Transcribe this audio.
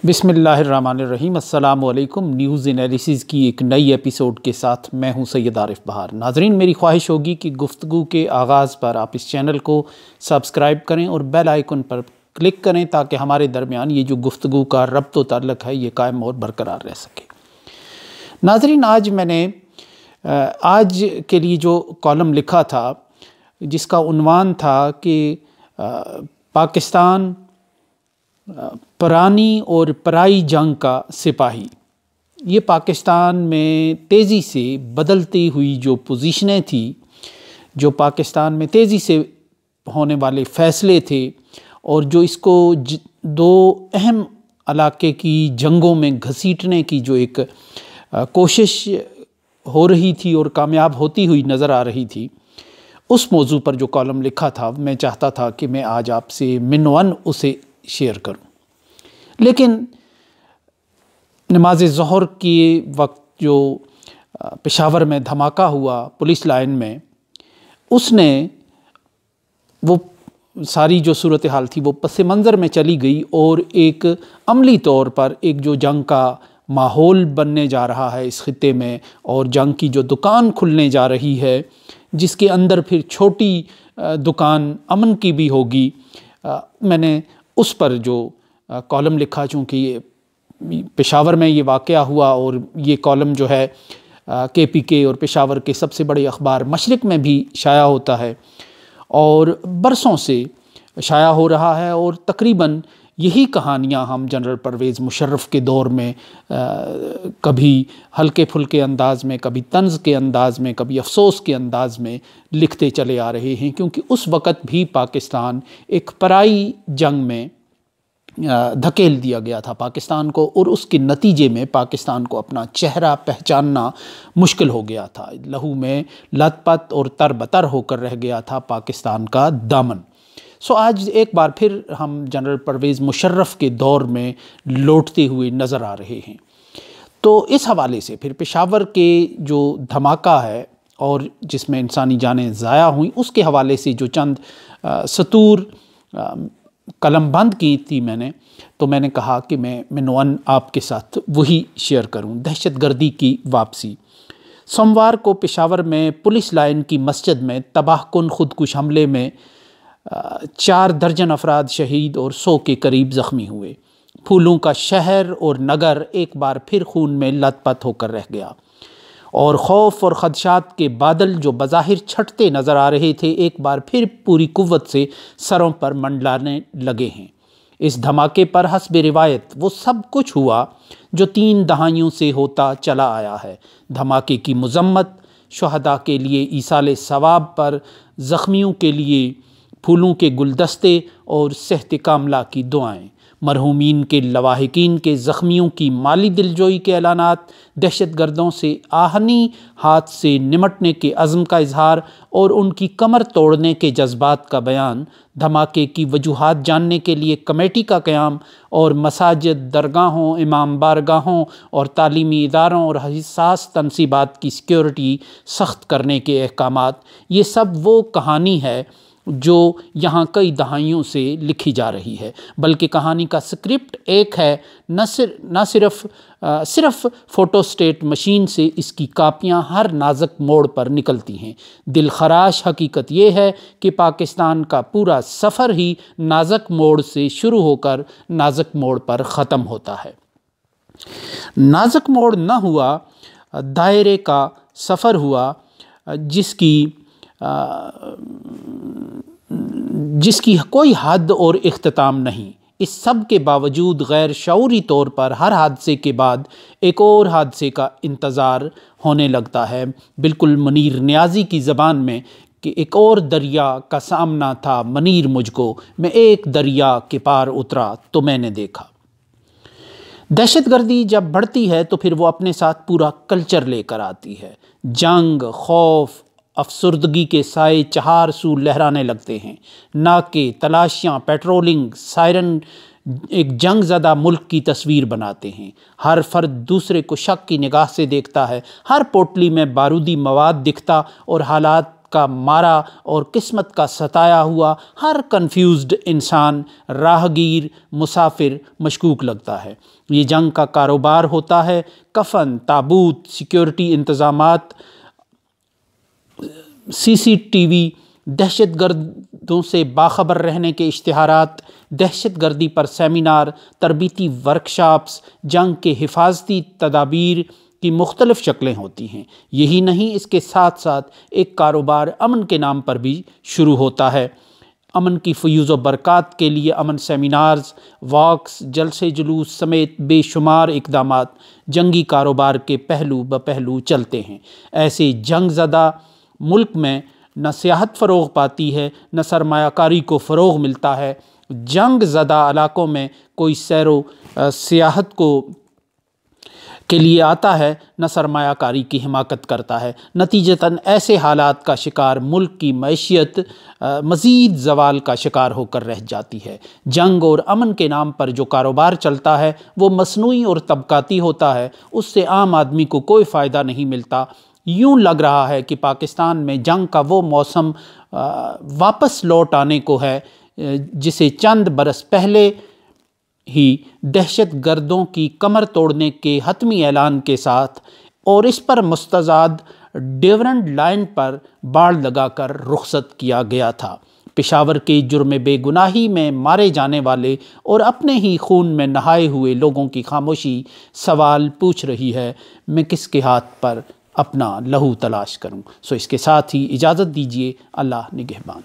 بسم اللہ الرحمن الرحیم۔ السلام علیکم۔ نیوز انالیسز کی ایک نئی ایپیسوڈ کے ساتھ میں ہوں سید عارف بہار۔ ناظرین، میری خواہش ہوگی کہ گفتگو کے آغاز پر آپ اس چینل کو سبسکرائب کریں اور بیل آئیکن پر کلک کریں تاکہ ہمارے درمیان یہ جو گفتگو کا ربط و تعلق ہے یہ قائم اور برقرار رہ سکے۔ ناظرین، آج میں نے آج کے لیے جو کالم لکھا تھا جس کا عنوان تھا کہ پاکستان پرانی اور پرائی جنگ کا سپاہی، یہ پاکستان میں تیزی سے بدلتی ہوئی جو پوزیشنیں تھیں، جو پاکستان میں تیزی سے ہونے والے فیصلے تھے اور جو اس کو دو اہم علاقے کی جنگوں میں گھسیٹنے کی جو ایک کوشش ہو رہی تھی اور کامیاب ہوتی ہوئی نظر آ رہی تھی، اس موضوع پر جو کالم لکھا تھا میں چاہتا تھا کہ میں آج آپ سے منون اسے شیئر کروں۔ لیکن نماز ظہر کے وقت جو پشاور میں دھماکہ ہوا پولیس لائن میں، اس نے وہ ساری جو صورتحال تھی وہ پس منظر میں چلی گئی اور ایک عملی طور پر ایک جو جنگ کا ماحول بننے جا رہا ہے اس خطے میں اور جنگ کی جو دکان کھلنے جا رہی ہے، جس کے اندر پھر چھوٹی دکان امن کی بھی ہوگی، میں نے اس پر جو کالم لکھا۔ چونکہ یہ پشاور میں یہ واقعہ ہوا اور یہ کالم جو ہے KPK اور پشاور کے سب سے بڑے اخبار مشرق میں بھی شائع ہوتا ہے اور برسوں سے شائع ہو رہا ہے، اور تقریباً یہی کہانیاں ہم جنرل پرویز مشرف کے دور میں کبھی ہلکے پھلکے انداز میں، کبھی طنز کے انداز میں، کبھی افسوس کے انداز میں لکھتے چلے آ رہے ہیں، کیونکہ اس وقت بھی پاکستان ایک پرائی جنگ میں دھکیل دیا گیا تھا پاکستان کو، اور اس کے نتیجے میں پاکستان کو اپنا چہرہ پہچاننا مشکل ہو گیا تھا۔ لہو میں لت پت اور تر بتر ہو کر رہ گیا تھا پاکستان کا دامن۔ آج ایک بار پھر ہم جنرل پرویز مشرف کے دور میں لوٹتے ہوئے نظر آ رہے ہیں۔ تو اس حوالے سے پھر پشاور کے جو دھماکہ ہے اور جس میں انسانی جانیں ضائع ہوئیں، اس کے حوالے سے جو چند سطور قلم بند کی تھی میں نے کہا کہ میں منون آپ کے ساتھ وہی شیئر کروں۔ دہشت گردی کی واپسی۔ سوموار کو پشاور میں پولیس لائن کی مسجد میں تباہ کن خودکش حملے میں 4 درجن افراد شہید اور 100 کے قریب زخمی ہوئے۔ پھولوں کا شہر اور نگر ایک بار پھر خون میں لت پت ہو کر رہ گیا، اور خوف اور خدشات کے بادل جو بظاہر چھٹتے نظر آ رہے تھے ایک بار پھر پوری قوت سے سروں پر منڈلانے لگے ہیں۔ اس دھماکے پر حسب روایت وہ سب کچھ ہوا جو 3 دہائیوں سے ہوتا چلا آیا ہے۔ دھماکے کی مذمت، شہداء کے لیے ایصال ثواب پر، زخمیوں کے لیے پھولوں کے گلدستے اور صحت کاملہ کی دعائیں، مرحومین کے لواحقین کے زخمیوں کی مالی دلجوئی کے اعلانات، دہشت گردوں سے آہنی ہاتھ سے نمٹنے کے عزم کا اظہار اور ان کی کمر توڑنے کے جذبات کا بیان، دھماکے کی وجوہات جاننے کے لیے کمیٹی کا قیام، اور مساجد، درگاہوں، امام بارگاہوں اور تعلیمی اداروں اور حساس تنصیبات کی سیکیورٹی سخت کرنے کے احکامات، یہ سب وہ کہانی ہے جو یہاں کئی دہائیوں سے لکھی جا رہی ہے، بلکہ کہانی کا سکرپٹ ایک ہے، نہ صرف فوٹو سٹیٹ مشین سے اس کی کاپیاں ہر نازک موڑ پر نکلتی ہیں۔ دل خراش حقیقت یہ ہے کہ پاکستان کا پورا سفر ہی نازک موڑ سے شروع ہو کر نازک موڑ پر ختم ہوتا ہے۔ نازک موڑ نہ ہوا، دائرے کا سفر ہوا جس کی کوئی حد اور اختتام نہیں۔ اس سب کے باوجود غیر شعوری طور پر ہر حادثے کے بعد ایک اور حادثے کا انتظار ہونے لگتا ہے۔ بالکل منیر نیازی کی زبان میں کہ ایک اور دریا کا سامنا تھا منیر مجھ کو، میں ایک دریا کے پار اترا تو میں نے دیکھا۔ دہشت گردی جب بڑھتی ہے تو پھر وہ اپنے ساتھ پورا کلچر لے کر آتی ہے۔ جنگ، خوف، افسردگی کے سائے چہار سو لہرانے لگتے ہیں۔ ناکے، تلاشیاں، پیٹرولنگ، سائرن ایک جنگ زدہ ملک کی تصویر بناتے ہیں۔ ہر فرد دوسرے کو شک کی نگاہ سے دیکھتا ہے، ہر پوٹلی میں بارودی مواد دکھتا اور حالات کا مارا اور قسمت کا ستایا ہوا ہر کنفیوزڈ انسان، راہگیر، مسافر مشکوک لگتا ہے۔ یہ جنگ کا کاروبار ہوتا ہے، کفن، تابوت، سیکیورٹی انتظامات، CCTV، دہشت گردوں سے باخبر رہنے کے اشتہارات، دہشت گردی پر سیمینار، تربیتی ورکشاپس، جنگ کے حفاظتی تدابیر کی مختلف شکلیں ہوتی ہیں۔ یہی نہیں، اس کے ساتھ ساتھ ایک کاروبار امن کے نام پر بھی شروع ہوتا ہے۔ امن کی فیوز و برکات کے لیے امن سیمینارز، واکس، جلسے جلوس سمیت بے شمار اقدامات جنگی کاروبار کے پہلو بپہلو چلتے ہیں۔ ایسے جنگ زدہ ملک میں نہ سیاحت فروغ پاتی ہے، نہ سرمایہ کاری کو فروغ ملتا ہے۔ جنگ زدہ علاقوں میں کوئی سیر و سیاحت کے لیے آتا ہے، نہ سرمایہ کاری کی حمایت کرتا ہے۔ نتیجتاً ایسے حالات کا شکار ملک کی معیشت مزید زوال کا شکار ہو کر رہ جاتی ہے۔ جنگ اور امن کے نام پر جو کاروبار چلتا ہے وہ مصنوعی اور طبقاتی ہوتا ہے، اس سے عام آدمی کو کوئی فائدہ نہیں ملتا۔ یوں لگ رہا ہے کہ پاکستان میں جنگ کا وہ موسم واپس لوٹ آنے کو ہے جسے چند برس پہلے ہی دہشت گردوں کی کمر توڑنے کے حتمی اعلان کے ساتھ اور اس پر مستزاد ڈیورنڈ لائن پر باڑ لگا کر رخصت کیا گیا تھا۔ پشاور کے جرم بے گناہی میں مارے جانے والے اور اپنے ہی خون میں نہائے ہوئے لوگوں کی خاموشی سوال پوچھ رہی ہے، میں کس کے ہاتھ پر اپنا لہو تلاش کروں؟ اس کے ساتھ ہی اجازت دیجیے، اللہ نگہبان۔